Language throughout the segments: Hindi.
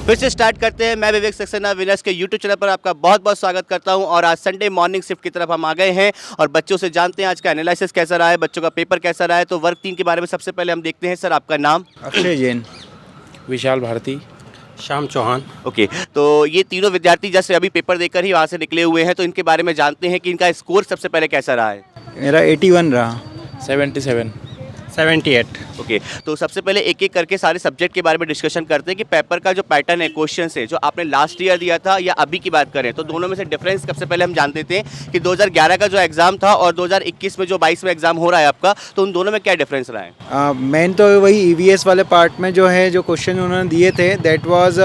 फिर से स्टार्ट करते हैं। मैं विवेक सक्सेना विनर्स के यूट्यूब चैनल पर आपका बहुत बहुत स्वागत करता हूं और आज संडे मॉर्निंग शिफ्ट की तरफ हम आ गए हैं और बच्चों से जानते हैं आज का एनालिसिस कैसा रहा है, बच्चों का पेपर कैसा रहा है। तो वर्ग 3 के बारे में सबसे पहले हम देखते हैं। सर आपका नाम? अक्षय जैन। विशाल भारती। श्याम चौहान। ओके, तो ये तीनों विद्यार्थी जैसे अभी पेपर देकर ही वहाँ से निकले हुए हैं, तो इनके बारे में जानते हैं कि इनका स्कोर सबसे पहले कैसा रहा है। मेरा 81 रहा। 77। 78। ओके, तो सबसे पहले एक एक करके सारे सब्जेक्ट के बारे में डिस्कशन करते हैं कि पेपर का जो पैटर्न है, क्वेश्चन है, जो आपने लास्ट ईयर दिया था या अभी की बात करें तो दोनों में से डिफरेंस सबसे पहले हम जान देते हैं कि 2011 का जो एग्जाम था और 2021 में जो 22 में एग्जाम हो रहा है आपका, तो उन दोनों में क्या डिफरेंस रहा है? मेन तो वही ईवीएस वाले पार्ट में जो है, जो क्वेश्चन उन्होंने दिए थे that was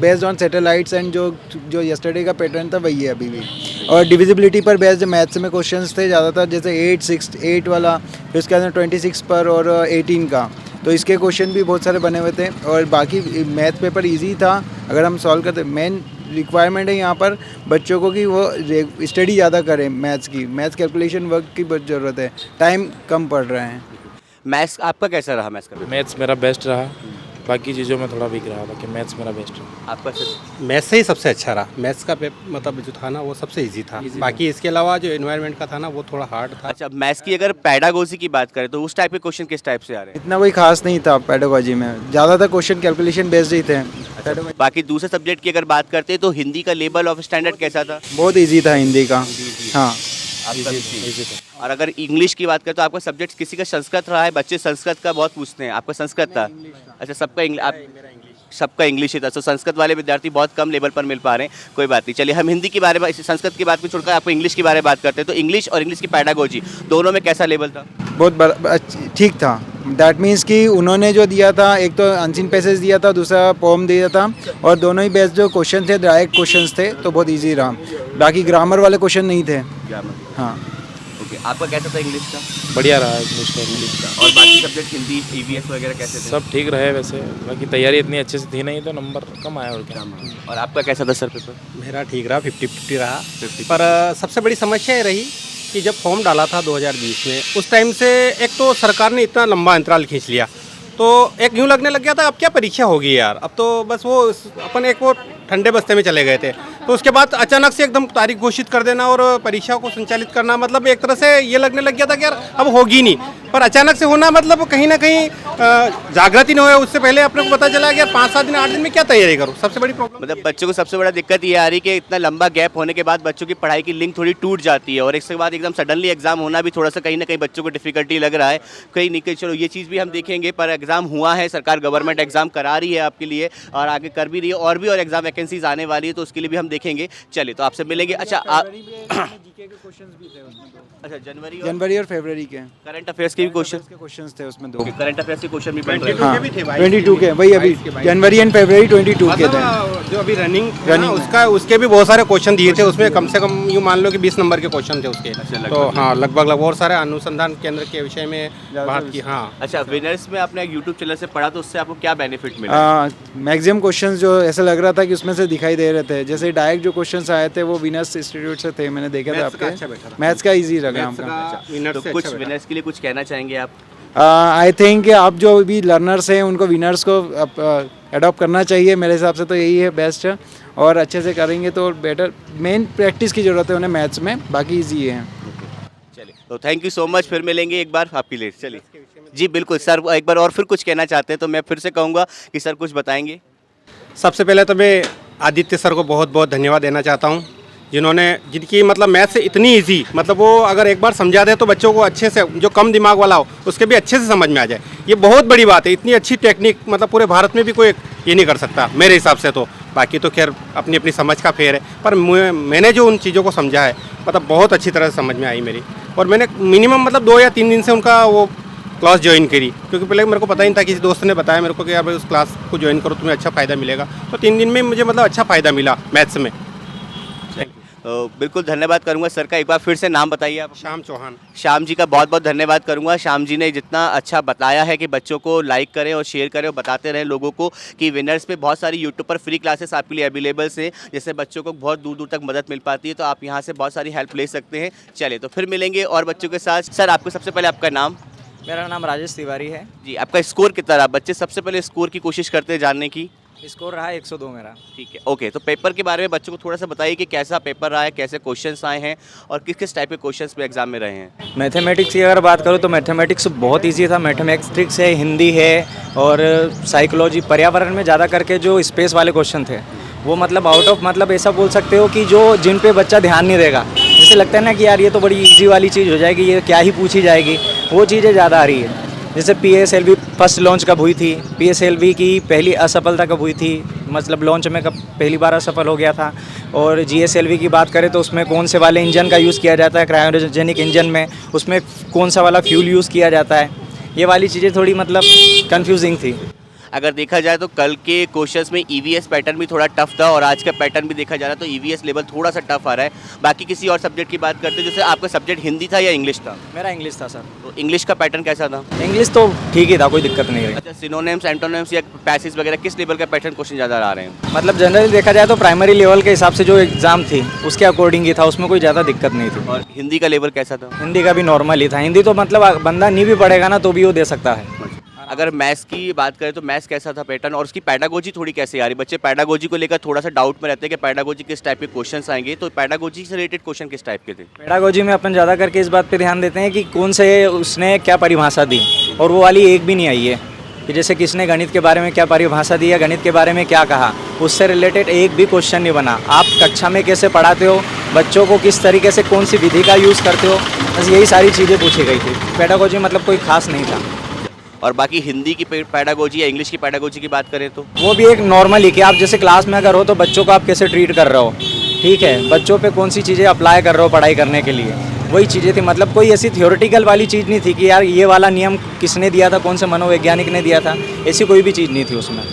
based on satellites and जो यस्टरडे का पैटर्न था वही है अभी भी। और डिविजिबिलिटी पर बेस्ड मैथ्स में क्वेश्चंस थे ज़्यादातर, जैसे 8 वाला, फिर उसके अंदर 26 पर और 18 का, तो इसके क्वेश्चन भी बहुत सारे बने हुए थे। और बाकी मैथ पेपर इजी था अगर हम सॉल्व करते। मेन रिक्वायरमेंट है यहाँ पर बच्चों को कि वो स्टडी ज़्यादा करें मैथ्स की, मैथ्स कैलकुलेशन वर्क की बहुत ज़रूरत है, टाइम कम पड़ रहे हैं। मैथ्स आपका कैसा रहा? मैथ्स का मैथ्स मेरा बेस्ट रहा, बाकी चीज़ों में थोड़ा वीक रहा, बाकी मैथ्स मेरा बेस्ट रहा। आपका सर? मैथ्स से ही सबसे अच्छा रहा। मैथ्स का मतलब जो था ना वो सबसे इजी था। बाकी इसके अलावा जो एनवायरनमेंट का था ना वो थोड़ा हार्ड था। अच्छा, मैथ्स की अगर पैडागोजी की बात करें तो उस टाइप के क्वेश्चन किस टाइप से आ रहे हैं? इतना कोई खास नहीं था पेडागोजी में, ज़्यादातर क्वेश्चन कैलकुलेशन बेस्ड ही थे। अच्छा, बाकी दूसरे सब्जेक्ट की अगर बात करते हैं तो हिंदी का लेवल ऑफ स्टैंडर्ड कैसा था? बहुत इजी था हिंदी का। हाँ, आपका easy था। और अगर इंग्लिश की बात करें तो आपका सब्जेक्ट किसी का संस्कृत रहा है? बच्चे संस्कृत का बहुत पूछते हैं, आपका संस्कृत था? अच्छा, सबका इंग्लिश ही था। तो संस्कृत वाले विद्यार्थी बहुत कम लेवल पर मिल पा रहे हैं, कोई बात नहीं। चलिए हम हिंदी के बारे में, संस्कृत की बात को छोड़कर आपको इंग्लिश के बारे में बात करते हैं। तो इंग्लिश और इंग्लिश की पैडागोजी दोनों में कैसा लेवल था? बहुत ठीक था। दैट मीन्स कि उन्होंने जो दिया था, एक तो अनसीन पैसेज दिया था, दूसरा पोम दिया था, और दोनों ही बेस्ड जो क्वेश्चन थे डायरेक्ट क्वेश्चंस थे, तो बहुत इजी रहा। बाकी ग्रामर वाले क्वेश्चन नहीं थे। हाँ। ओके, आपका कैसा था इंग्लिश का? बढ़िया रहा इंग्लिश का। और बाकी सब्जेक्ट हिंदी, ईवीएस वगैरह कैसे थे? सब ठीक रहे वैसे, बाकी तैयारी इतनी अच्छे से थी नहीं तो नंबर कम आया और क्या। और आपका कैसा था सर पेपर? मेरा ठीक रहा, 50-50 रहा। पर सबसे बड़ी समस्या ये रही कि जब फॉर्म डाला था 2020 में, उस टाइम से एक तो सरकार ने इतना लंबा अंतराल खींच लिया, तो एक यूँ लगने लग गया था अब क्या परीक्षा होगी यार। अब तो बस वो अपन एक वो ठंडे बस्ते में चले गए थे। तो उसके बाद अचानक से एकदम तारीख घोषित कर देना और परीक्षा को संचालित करना, मतलब एक तरह से ये लगने लग गया था कि यार अब होगी नहीं। पर अचानक से होना मतलब कहीं ना कहीं जागृति नहीं हुआ। उससे पहले अपने को पता चला कि यार 5-7 दिन 8 दिन में क्या तैयारी करूँ। सबसे बड़ी प्रॉब्लम मतलब बच्चों को सबसे बड़ा दिक्कत ये आ रही है कि इतना लंबा गैप होने के बाद बच्चों की पढ़ाई की लिंक थोड़ी टूट जाती है और इसके बाद एकदम सडनली एग्जाम होना भी थोड़ा सा कहीं ना कहीं बच्चों को डिफिकल्टी लग रहा है। कहीं नहीं, चलो ये चीज़ भी हम देखेंगे, पर एग्जाम हुआ है, सरकार गवर्नमेंट एग्जाम करा रही है आपके लिए और आगे कर भी रही है, और भी और एग्जाम वैकेंसीज आने वाली है, तो उसके लिए भी हम देखेंगे। चलिए, तो आपसे मिलेंगे। अच्छा, अच्छा, जनवरी और फरवरी के करंट अफेयर्स के भी क्वेश्चंस थे उसमें, 2 करंट अफेयर्स के क्वेश्चन भी बन रहे हैं। हाँ, 22 के, वही अभी जनवरी एंड फरवरी 22 के थे। जो अभी रनिंग उसका, उसके भी बहुत सारे क्वेश्चन दिए थे उसमें। कम से कम यूँ मान लो कि 20 नंबर के क्वेश्चन थे उसके। तो हाँ, लगभग बहुत सारे अनुसंधान केंद्र के विषय में बात की। हाँ। अच्छा, विनर्स में आपने यूट्यूब चैनल से पढ़ा तो उससे आपको क्या बेनिफिट मिला? मैक्सिमम क्वेश्चंस जो ऐसा लग रहा था कि उसमें से दिखाई दे रहे थे, जैसे डायरेक्ट जो क्वेश्चंस आए थे वो विनर्स इंस्टीट्यूट से थे, मैंने देखे थे आपके। मैथ्स का इजी लगा हमको। तो कुछ विनर्स के लिए कुछ कहना चाहेंगे आप? आई थिंक आप जो भी लर्नर्स हैं उनको विनर्स को अडॉप्ट करना चाहिए, मेरे हिसाब से तो यही है बेस्ट। और अच्छे से करेंगे तो बेटर। मेन प्रैक्टिस की ज़रूरत है उन्हें मैथ्स में, बाकी इजी है। चलिए, तो थैंक यू सो मच। फिर मिलेंगे एक बार आपके लिए। चलिए जी, बिल्कुल सर, एक बार और फिर कुछ कहना चाहते हैं तो मैं फिर से कहूँगा कि सर कुछ बताएंगे। सबसे पहले तो मैं आदित्य सर को बहुत बहुत धन्यवाद देना चाहता हूँ, जिनकी मतलब मैथ से इतनी इजी, मतलब वो अगर एक बार समझा दे तो बच्चों को अच्छे से, जो कम दिमाग वाला हो उसके भी अच्छे से समझ में आ जाए। ये बहुत बड़ी बात है। इतनी अच्छी टेक्निक मतलब पूरे भारत में भी कोई ये नहीं कर सकता मेरे हिसाब से तो। बाकी तो खैर अपनी अपनी समझ का फेर है, पर मैंने जो उन चीज़ों को समझा है मतलब बहुत अच्छी तरह से समझ में आई मेरी। और मैंने मिनिमम मतलब 2 या 3 दिन से उनका वो क्लास ज्वाइन करी, क्योंकि पहले मेरे को पता ही नहीं था। किसी दोस्त ने बताया मेरे को कि यार भाई उस क्लास को ज्वाइन करो, तुम्हें अच्छा फ़ायदा मिलेगा। तो 3 दिन में मुझे मतलब अच्छा फ़ायदा मिला मैथ्स में। बिल्कुल धन्यवाद करूंगा सर का। एक बार फिर से नाम बताइए आप। श्याम चौहान। श्याम जी का बहुत बहुत धन्यवाद करूंगा। श्याम जी ने जितना अच्छा बताया है कि बच्चों को लाइक करें और शेयर करें और बताते रहें लोगों को कि विनर्स पे बहुत सारी यूट्यूब पर फ्री क्लासेस आपके लिए अवेलेबल हैं, जिससे बच्चों को बहुत दूर दूर तक मदद मिल पाती है। तो आप यहाँ से बहुत सारी हेल्प ले सकते हैं। चलिए, तो फिर मिलेंगे और बच्चों के साथ। सर, आपको सबसे पहले आपका नाम? मेरा नाम राजेश तिवारी है जी। आपका स्कोर कितना रहा? बच्चे सबसे पहले स्कोर की कोशिश करते हैं जानने की। स्कोर रहा 102 मेरा। ठीक है, ओके। तो पेपर के बारे में बच्चों को थोड़ा सा बताइए कि कैसा पेपर रहा है, कैसे क्वेश्चंस आए हैं और किस किस टाइप के क्वेश्चंस पे एग्जाम में रहे हैं। मैथमेटिक्स की अगर बात करूँ तो मैथमेटिक्स बहुत इजी था। मैथमेटिक्स है, हिंदी है और साइकोलॉजी, पर्यावरण में ज़्यादा करके जो स्पेस वाले क्वेश्चन थे वो मतलब आउट ऑफ मतलब ऐसा बोल सकते हो कि जो जिन पे बच्चा ध्यान नहीं देगा, जैसे लगता है ना कि यार ये तो बड़ी इजी वाली चीज़ हो जाएगी, ये क्या ही पूछी जाएगी, वो चीज़ें ज़्यादा आ रही है। जैसे PSLV फर्स्ट लॉन्च कब हुई थी, PSLV की पहली असफलता कब हुई थी, मतलब लॉन्च में कब पहली बार असफल हो गया था। और GSLV की बात करें तो उसमें कौन से वाले इंजन का यूज़ किया जाता है, क्रायोजेनिक इंजन में, उसमें कौन सा वाला फ्यूल यूज़ किया जाता है, ये वाली चीज़ें थोड़ी मतलब कंफ्यूजिंग थी। अगर देखा जाए तो कल के क्वेश्चंस में EVS पैटर्न भी थोड़ा टफ था और आज का पैटर्न भी देखा जा रहा है तो EVS लेवल थोड़ा सा टफ आ रहा है। बाकी किसी और सब्जेक्ट की बात करते हैं, जैसे आपका सब्जेक्ट हिंदी था या इंग्लिश था? मेरा इंग्लिश था सर। तो इंग्लिश का पैटर्न कैसा था? इंग्लिश तो ठीक ही था, कोई दिक्कत नहीं रही। अच्छा, सिनोनिम्स, एंटोनिम्स या पैसेज वगैरह किस लेवल का पैटर्न क्वेश्चन ज़्यादा आ रहे हैं? मतलब जनरली देखा जाए तो प्राइमरी लेवल के हिसाब से जो एग्ज़ाम थी उसके अकॉर्डिंग ही था, उसमें कोई ज़्यादा दिक्कत नहीं थी। और हिंदी का लेवल कैसा था? हिंदी का भी नॉर्मल ही था। हिंदी तो मतलब बंदा नहीं भी पढ़ेगा ना तो भी वो दे सकता है। अगर मैथ्स की बात करें तो मैथ्स कैसा था पैटर्न और उसकी पैडागोजी थोड़ी कैसे आ रही? बच्चे पैडागोजी को लेकर थोड़ा सा डाउट में रहते हैं कि पैडागोजी किस टाइप के क्वेश्चंस आएंगे, तो पैडागोजी से रिलेटेड क्वेश्चन किस टाइप के थे? पेडागोजी में अपन ज़्यादा करके इस बात पे ध्यान देते हैं कि कौन से उसने क्या परिभाषा दी, और वो वाली एक भी नहीं आई है कि जैसे किसने गणित के बारे में क्या परिभाषा दी या गणित के बारे में क्या कहा, उससे रिलेटेड एक भी क्वेश्चन नहीं बना। आप कक्षा में कैसे पढ़ाते हो, बच्चों को किस तरीके से कौन सी विधि का यूज़ करते हो, बस यही सारी चीज़ें पूछी गई थी। पेडागोजी मतलब कोई खास नहीं था। और बाकी हिंदी की पैडागोजी या इंग्लिश की पैडागोजी की बात करें तो वो भी एक नॉर्मल ही कि आप जैसे क्लास में अगर हो तो बच्चों को आप कैसे ट्रीट कर रहे हो, ठीक है, बच्चों पे कौन सी चीज़ें अप्लाई कर रहे हो पढ़ाई करने के लिए, वही चीज़ें थी। मतलब कोई ऐसी थियोरेटिकल वाली चीज़ नहीं थी कि यार ये वाला नियम किसने दिया था, कौन से मनोवैज्ञानिक ने दिया था, ऐसी कोई भी चीज़ नहीं थी उसमें।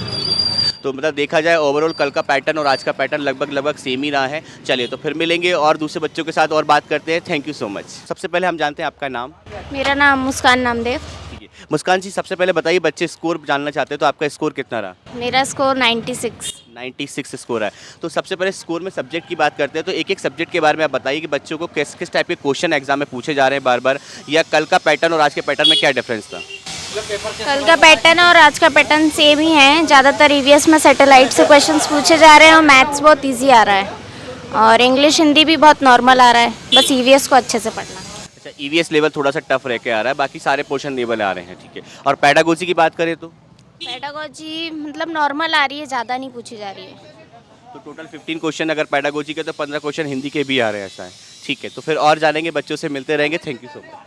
तो मतलब देखा जाए ओवरऑल कल का पैटर्न और आज का पैटर्न लगभग सेम ही रहा है। चलिए तो फिर मिलेंगे और दूसरे बच्चों के साथ और बात करते हैं। Thank you so much. सबसे पहले हम जानते हैं आपका नाम। मेरा नाम मुस्कान नामदेव। ठीक है, मुस्कान जी सबसे पहले बताइए, बच्चे स्कोर जानना चाहते हैं तो आपका स्कोर कितना रहा? मेरा स्कोर 96 स्कोर है। तो सबसे पहले स्कोर में सब्जेक्ट की बात करते हैं तो एक एक सब्जेक्ट के बारे में आप बताइए कि बच्चों को किस किस टाइप के क्वेश्चन एग्जाम में पूछे जा रहे हैं बार बार, या कल का पैटर्न और आज के पैटर्न में क्या डिफरेंस था? कल का पैटर्न और आज का पैटर्न सेम ही है। ज़्यादातर EVS में सैटेलाइट से क्वेश्चंस पूछे जा रहे हैं और मैथ्स बहुत इजी आ रहा है और इंग्लिश हिंदी भी बहुत नॉर्मल आ रहा है। बस EVS को अच्छे से पढ़ना। अच्छा, EVS लेवल थोड़ा सा टफ रह के आ रहा है, बाकी सारे पोर्शन लेवल आ रहे हैं। ठीक है, और पैडागोजी की बात करें तो पेडागोजी मतलब नॉर्मल आ रही है, ज़्यादा नहीं पूछी जा रही है। तो टोटल 15 क्वेश्चन अगर पैडागोजी के तो 15 क्वेश्चन हिंदी के भी आ रहे हैं, ऐसा है। ठीक है, तो फिर और जानेंगे, बच्चों से मिलते रहेंगे। Thank you so much.